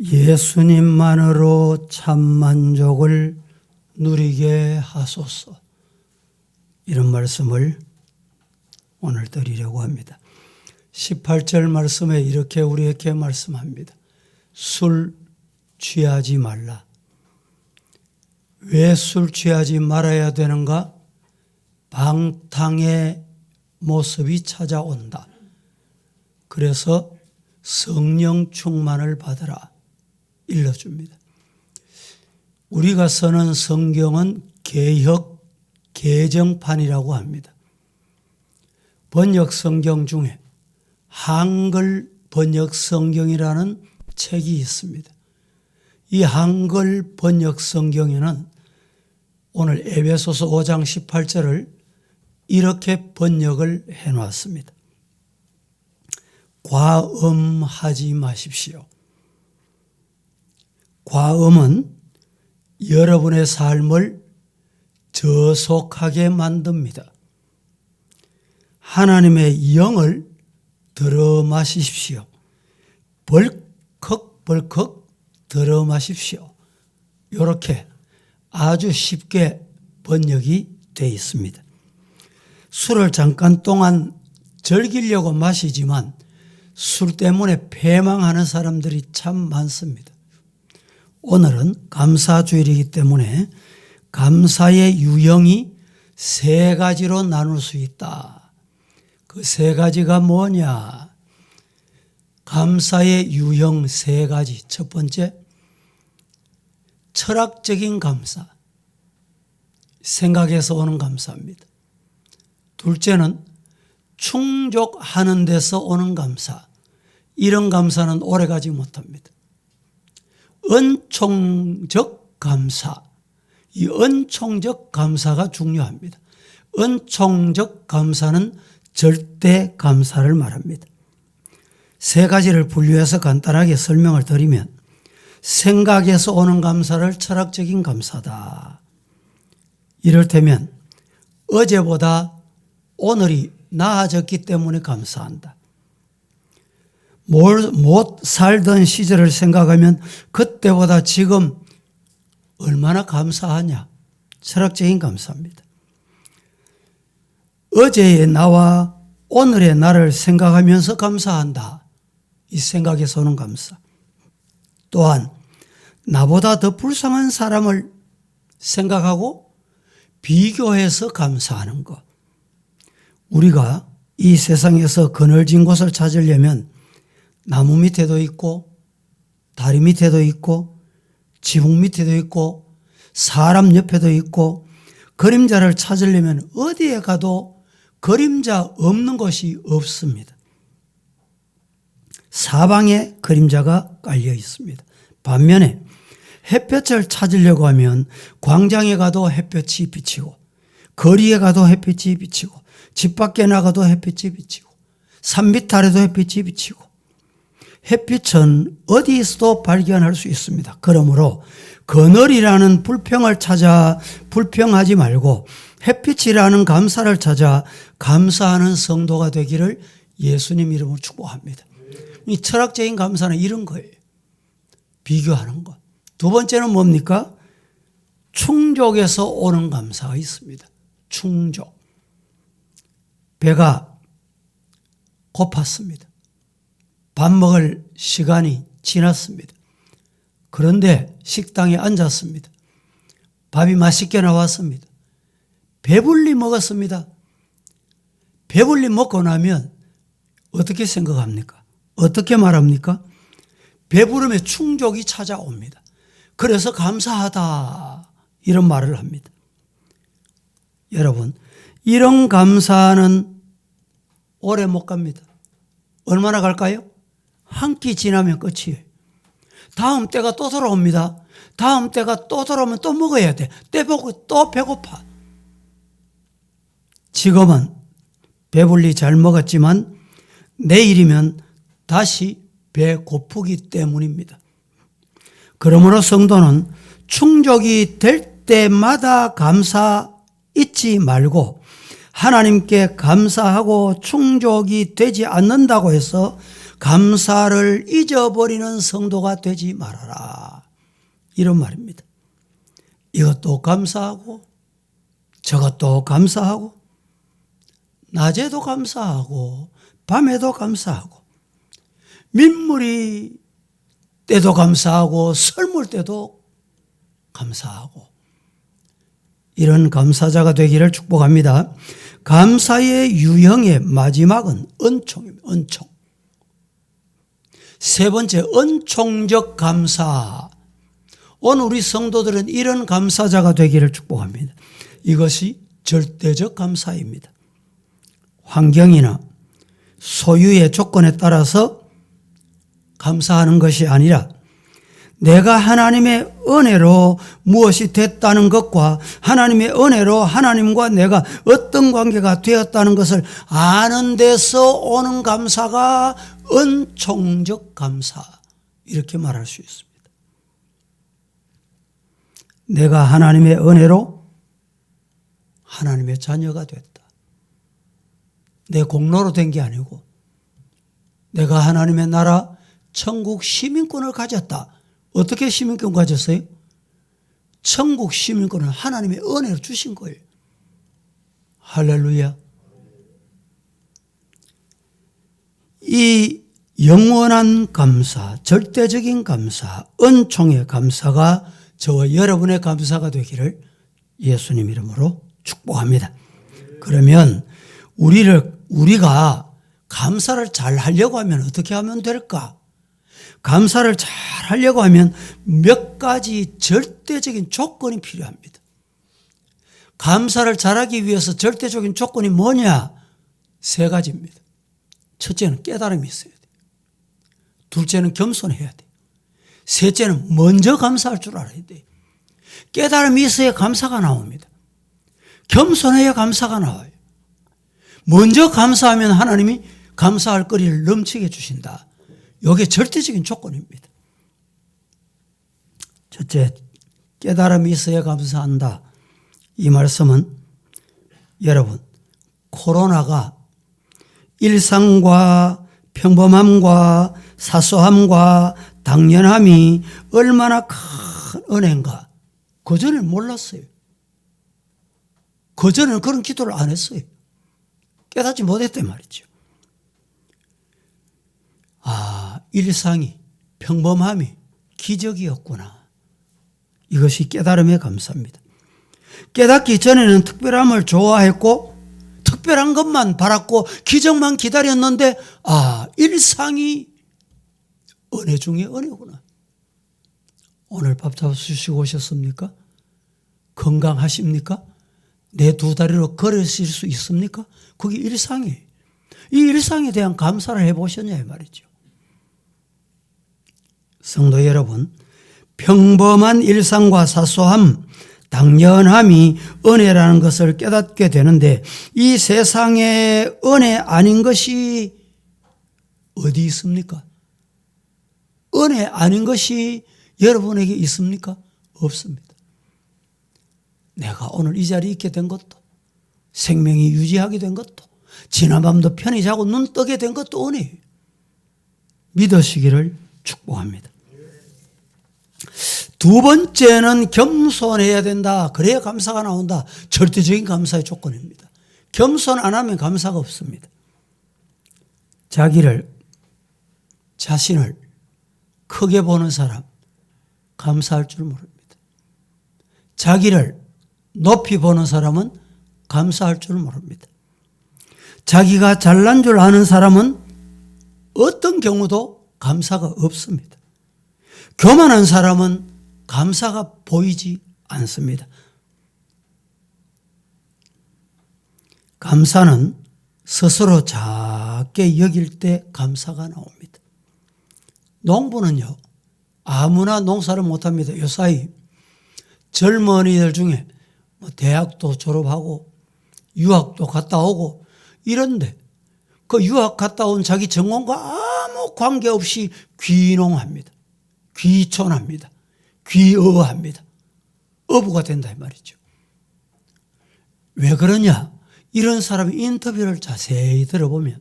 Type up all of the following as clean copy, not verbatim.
예수님만으로 참 만족을 누리게 하소서. 이런 말씀을 오늘 드리려고 합니다. 18절 말씀에 이렇게 우리에게 말씀합니다. 술 취하지 말라. 왜 술 취하지 말아야 되는가? 방탕의 모습이 찾아온다. 그래서 성령 충만을 받으라 일러줍니다. 우리가 쓰는 성경은 개역 개정판이라고 합니다. 번역 성경 중에 한글 번역 성경이라는 책이 있습니다. 이 한글 번역 성경에는 오늘 에베소서 5장 18절을 이렇게 번역을 해놨습니다. 과음하지 마십시오. 과음은 여러분의 삶을 저속하게 만듭니다. 하나님의 영을 들어 마십시오. 벌컥벌컥 들어 마십시오. 이렇게 아주 쉽게 번역이 되어 있습니다. 술을 잠깐 동안 즐기려고 마시지만 술 때문에 패망하는 사람들이 참 많습니다. 오늘은 감사주일이기 때문에 감사의 유형이 세 가지로 나눌 수 있다. 그 세 가지가 뭐냐? 감사의 유형 세 가지. 첫 번째, 철학적인 감사. 생각에서 오는 감사입니다. 둘째는 충족하는 데서 오는 감사. 이런 감사는 오래가지 못합니다. 은총적 감사. 이 은총적 감사가 중요합니다. 은총적 감사는 절대 감사를 말합니다. 세 가지를 분류해서 간단하게 설명을 드리면, 생각에서 오는 감사를 철학적인 감사다. 이를테면 어제보다 오늘이 나아졌기 때문에 감사한다. 못 살던 시절을 생각하면 그때보다 지금 얼마나 감사하냐. 철학적인 감사입니다. 어제의 나와 오늘의 나를 생각하면서 감사한다. 이 생각에서 오는 감사. 또한 나보다 더 불쌍한 사람을 생각하고 비교해서 감사하는 것. 우리가 이 세상에서 그늘진 곳을 찾으려면 나무 밑에도 있고 다리 밑에도 있고 지붕 밑에도 있고 사람 옆에도 있고, 그림자를 찾으려면 어디에 가도 그림자 없는 곳이 없습니다. 사방에 그림자가 깔려 있습니다. 반면에 햇볕을 찾으려고 하면 광장에 가도 햇볕이 비치고, 거리에 가도 햇빛이 비치고, 집 밖에 나가도 햇빛이 비치고, 산 밑 아래도 햇빛이 비치고, 햇빛은 어디에서도 발견할 수 있습니다. 그러므로 그늘이라는 불평을 찾아 불평하지 말고 햇빛이라는 감사를 찾아 감사하는 성도가 되기를 예수님 이름으로 축복합니다. 이 철학적인 감사는 이런 거예요. 비교하는 것. 두 번째는 뭡니까? 충족에서 오는 감사가 있습니다. 충족. 배가 고팠습니다. 밥 먹을 시간이 지났습니다. 그런데 식당에 앉았습니다. 밥이 맛있게 나왔습니다. 배불리 먹었습니다. 배불리 먹고 나면 어떻게 생각합니까? 어떻게 말합니까? 배부름에 충족이 찾아옵니다. 그래서 감사하다 이런 말을 합니다. 여러분, 이런 감사는 오래 못 갑니다. 얼마나 갈까요? 한 끼 지나면 끝이에요. 다음 때가 또 돌아옵니다. 다음 때가 또 돌아오면 또 먹어야 돼. 또 배고파. 지금은 배불리 잘 먹었지만 내일이면 다시 배 고프기 때문입니다. 그러므로 성도는 충족이 될 때마다 감사 잊지 말고, 하나님께 감사하고 충족이 되지 않는다고 해서 감사를 잊어버리는 성도가 되지 말아라. 이런 말입니다. 이것도 감사하고 저것도 감사하고 낮에도 감사하고 밤에도 감사하고 민물이 때도 감사하고 썰물 때도 감사하고 이런 감사자가 되기를 축복합니다. 감사의 유형의 마지막은 은총입니다. 은총. 세 번째, 은총적 감사. 오늘 우리 성도들은 이런 감사자가 되기를 축복합니다. 이것이 절대적 감사입니다. 환경이나 소유의 조건에 따라서 감사하는 것이 아니라 내가 하나님의 은혜로 무엇이 됐다는 것과 하나님의 은혜로 하나님과 내가 어떤 관계가 되었다는 것을 아는 데서 오는 감사가 은총적 감사, 이렇게 말할 수 있습니다. 내가 하나님의 은혜로 하나님의 자녀가 됐다. 내 공로로 된 게 아니고 내가 하나님의 나라 천국 시민권을 가졌다. 어떻게 시민권 가졌어요? 천국 시민권을 하나님의 은혜로 주신 거예요. 할렐루야. 이 영원한 감사, 절대적인 감사, 은총의 감사가 저와 여러분의 감사가 되기를 예수님 이름으로 축복합니다. 그러면 우리가 감사를 잘 하려고 하면 어떻게 하면 될까? 감사를 잘 하려고 하면 몇 가지 절대적인 조건이 필요합니다. 감사를 잘하기 위해서 절대적인 조건이 뭐냐? 세 가지입니다. 첫째는 깨달음이 있어야 돼요. 둘째는 겸손해야 돼요. 셋째는 먼저 감사할 줄 알아야 돼요. 깨달음이 있어야 감사가 나옵니다. 겸손해야 감사가 나와요. 먼저 감사하면 하나님이 감사할 거리를 넘치게 주신다. 이게 절대적인 조건입니다. 첫째, 깨달음이 있어야 감사한다. 이 말씀은 여러분, 코로나가 일상과 평범함과 사소함과 당연함이 얼마나 큰 은혜인가. 그전에는 몰랐어요. 그전에는 그런 기도를 안 했어요. 깨닫지 못했단 말이죠. 일상이, 평범함이 기적이었구나. 이것이 깨달음의 감사입니다. 깨닫기 전에는 특별함을 좋아했고 특별한 것만 바랐고 기적만 기다렸는데 일상이 은혜 중에 은혜구나. 오늘 밥 잡수시고 오셨습니까? 건강하십니까? 내 두 다리로 걸으실 수 있습니까? 그게 일상이에요. 이 일상에 대한 감사를 해보셨냐 이 말이죠. 성도 여러분, 평범한 일상과 사소함, 당연함이 은혜라는 것을 깨닫게 되는데 이 세상에 은혜 아닌 것이 어디 있습니까? 은혜 아닌 것이 여러분에게 있습니까? 없습니다. 내가 오늘 이 자리에 있게 된 것도, 생명이 유지하게 된 것도, 지난밤도 편히 자고 눈 뜨게 된 것도 은혜예요. 믿으시기를 축복합니다. 두 번째는 겸손해야 된다. 그래야 감사가 나온다. 절대적인 감사의 조건입니다. 겸손 안 하면 감사가 없습니다. 자신을 크게 보는 사람 감사할 줄 모릅니다. 자기를 높이 보는 사람은 감사할 줄 모릅니다. 자기가 잘난 줄 아는 사람은 어떤 경우도 감사가 없습니다. 교만한 사람은 감사가 보이지 않습니다. 감사는 스스로 작게 여길 때 감사가 나옵니다. 농부는요, 아무나 농사를 못합니다. 요사이 젊은이들 중에 대학도 졸업하고 유학도 갔다 오고 이런데 그 유학 갔다 온 자기 전공과 아무 관계없이 귀농합니다. 귀촌합니다. 귀어합니다. 어부가 된다 이 말이죠. 왜 그러냐? 이런 사람의 인터뷰를 자세히 들어보면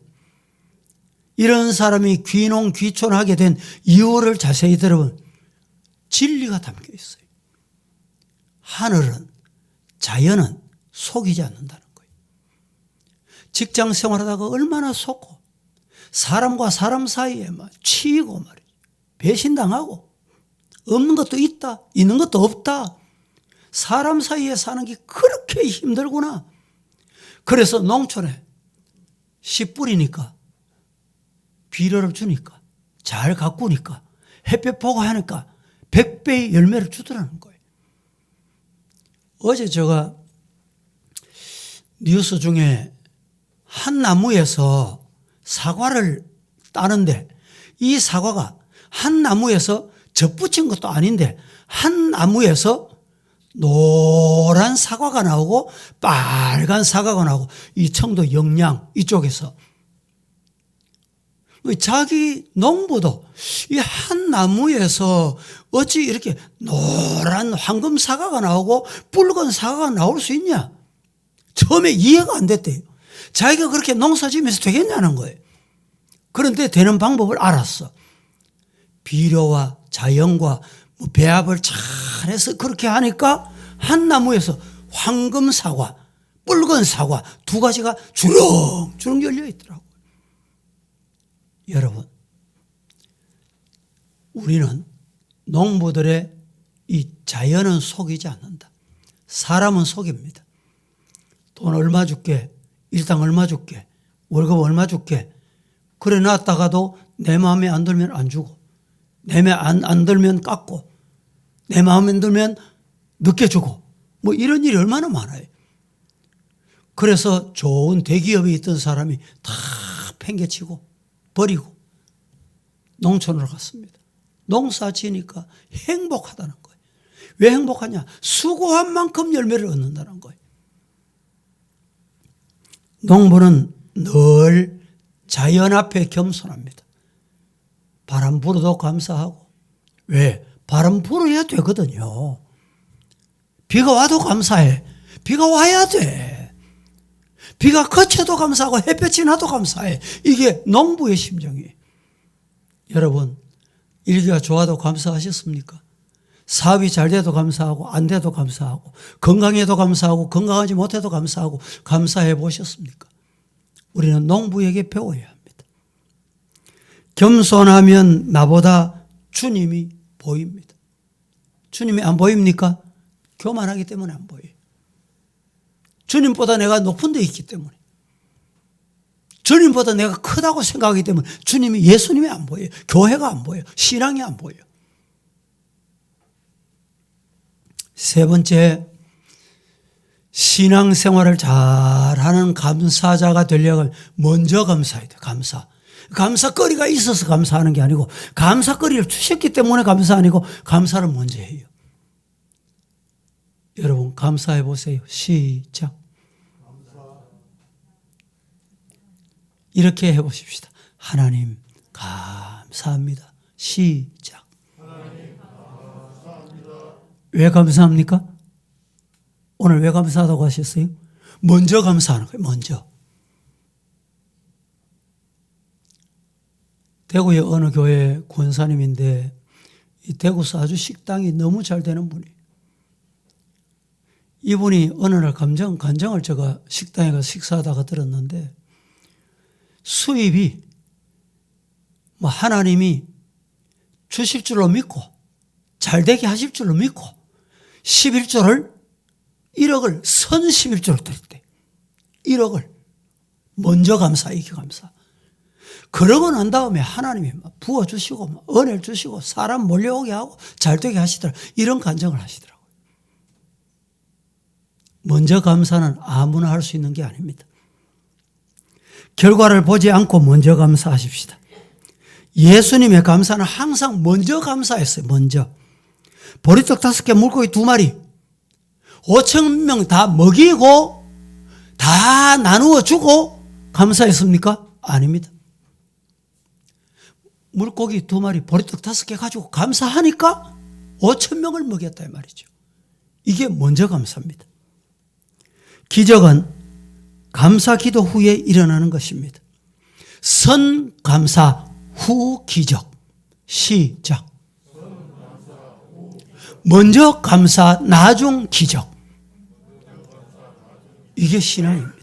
이런 사람이 귀농귀촌하게 된 이유를 자세히 들어보면 진리가 담겨 있어요. 하늘은, 자연은 속이지 않는다는 거예요. 직장 생활하다가 얼마나 속고 사람과 사람 사이에 막 치이고 말이죠. 배신당하고 없는 것도 있다, 있는 것도 없다. 사람 사이에 사는 게 그렇게 힘들구나. 그래서 농촌에 씨 뿌리니까 비료를 주니까 잘 가꾸니까 햇볕 보고 하니까 100배의 열매를 주더라는 거예요. 어제 제가 뉴스 중에 한 나무에서 사과를 따는데 이 사과가 한 나무에서 젖붙인 것도 아닌데 한 나무에서 노란 사과가 나오고 빨간 사과가 나오고 이 청도 영양 이쪽에서 자기 농부도 이 한 나무에서 어찌 이렇게 노란 황금 사과가 나오고 붉은 사과가 나올 수 있냐? 처음에 이해가 안 됐대요. 자기가 그렇게 농사 지으면서 되겠냐는 거예요. 그런데 되는 방법을 알았어. 비료와 자연과 배합을 잘해서 그렇게 하니까 한 나무에서 황금 사과, 붉은 사과 두 가지가 주렁주렁 열려 있더라고요. 여러분, 우리는 농부들의 이 자연은 속이지 않는다. 사람은 속입니다. 돈 얼마 줄게, 일당 얼마 줄게, 월급 얼마 줄게. 그래 놨다가도 내 마음에 안 들면 안 주고, 내 마음에 안 들면 깎고, 내 마음에 안 들면 늦게 주고, 뭐 이런 일이 얼마나 많아요. 그래서 좋은 대기업에 있던 사람이 다 팽개치고 버리고 농촌으로 갔습니다. 농사 지니까 행복하다는 거예요. 왜 행복하냐? 수고한 만큼 열매를 얻는다는 거예요. 농부는 늘 자연 앞에 겸손합니다. 바람 불어도 감사하고. 왜? 바람 불어야 되거든요. 비가 와도 감사해. 비가 와야 돼. 비가 그쳐도 감사하고 햇볕이 나도 감사해. 이게 농부의 심정이에요. 여러분, 일기가 좋아도 감사하셨습니까? 사업이 잘 돼도 감사하고 안 돼도 감사하고 건강해도 감사하고 건강하지 못해도 감사하고 감사해 보셨습니까? 우리는 농부에게 배워야 합니다. 겸손하면 나보다 주님이 보입니다. 주님이 안 보입니까? 교만하기 때문에 안 보여요. 주님보다 내가 높은 데 있기 때문에, 주님보다 내가 크다고 생각하기 때문에 주님이, 예수님이 안 보여요. 교회가 안 보여요. 신앙이 안 보여요. 세 번째, 신앙생활을 잘하는 감사자가 되려면 먼저 감사해야 돼요. 감사거리가 있어서 감사하는 게 아니고 감사거리를 주셨기 때문에 감사 아니고 감사를 먼저 해요. 여러분 감사해 보세요. 시작. 이렇게 해보십시다. 하나님 감사합니다. 시작. 하나님 감사합니다. 왜 감사합니까? 오늘 왜 감사하다고 하셨어요? 먼저 감사하는 거예요. 먼저. 대구의 어느 교회 권사님인데 이 대구에서 아주 식당이 너무 잘 되는 분이에요. 이분이 어느 날 간증을 제가 식당에 가서 식사하다가 들었는데 수입이 뭐 하나님이 주실 줄로 믿고 잘 되게 하실 줄로 믿고 11조를 1억을 선 11조를 드렸대. 1억을 먼저 감사, 이게 감사. 그러고 난 다음에 하나님이 막 부어주시고 막 은혜를 주시고 사람 몰려오게 하고 잘되게 하시더라. 이런 간증을 하시더라고요. 먼저 감사는 아무나 할 수 있는 게 아닙니다. 결과를 보지 않고 먼저 감사하십시다. 예수님의 감사는 항상 먼저 감사했어요. 먼저. 보리떡 5개, 물고기 2마리 5,000명 다 먹이고 다 나누어 주고 감사했습니까? 아닙니다. 물고기 2마리, 보리떡 5개 가지고 감사하니까 5,000명을 먹였다 이 말이죠. 이게 먼저 감사입니다. 기적은 감사 기도 후에 일어나는 것입니다. 선 감사 후 기적. 시작. 먼저 감사 나중 기적. 이게 신앙입니다.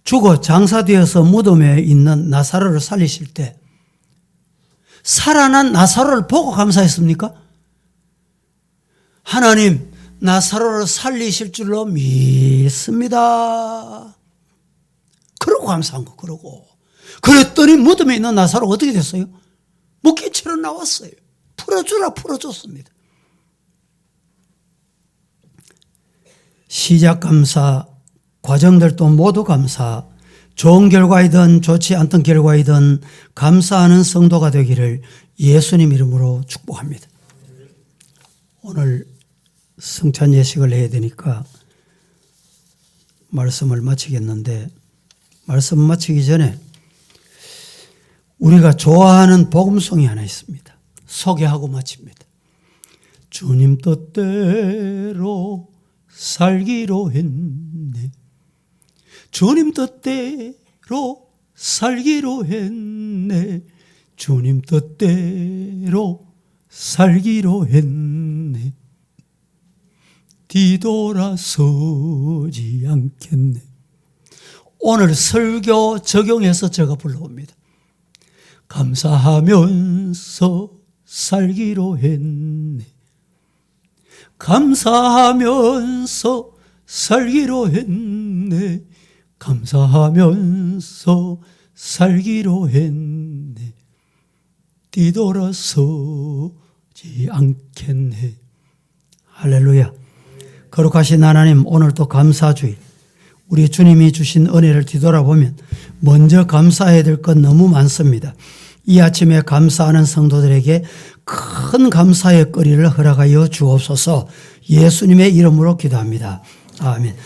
죽어 장사되어서 무덤에 있는 나사로를 살리실 때 살아난 나사로를 보고 감사했습니까? 하나님, 나사로를 살리실 줄로 믿습니다. 그러고 감사한 거, 그러고. 그랬더니 무덤에 있는 나사로가 어떻게 됐어요? 목기처로 나왔어요. 풀어주라 풀어줬습니다. 시작 감사, 과정들도 모두 감사, 좋은 결과이든 좋지 않던 결과이든 감사하는 성도가 되기를 예수님 이름으로 축복합니다. 오늘 성찬 예식을 해야 되니까 말씀을 마치겠는데, 말씀 마치기 전에 우리가 좋아하는 복음송이 하나 있습니다. 소개하고 마칩니다. 주님 뜻대로 살기로 했네. 주님 뜻대로 살기로 했네. 주님 뜻대로 살기로 했네. 뒤돌아서지 않겠네. 오늘 설교 적용해서 제가 불러봅니다. 감사하면서 살기로 했네. 감사하면서 살기로 했네. 감사하면서 살기로 했네. 뒤돌아서지 않겠네. 할렐루야. 거룩하신 하나님, 오늘도 감사주일, 우리 주님이 주신 은혜를 뒤돌아보면 먼저 감사해야 될 건 너무 많습니다. 이 아침에 감사하는 성도들에게 큰 감사의 거리를 허락하여 주옵소서. 예수님의 이름으로 기도합니다. 아멘.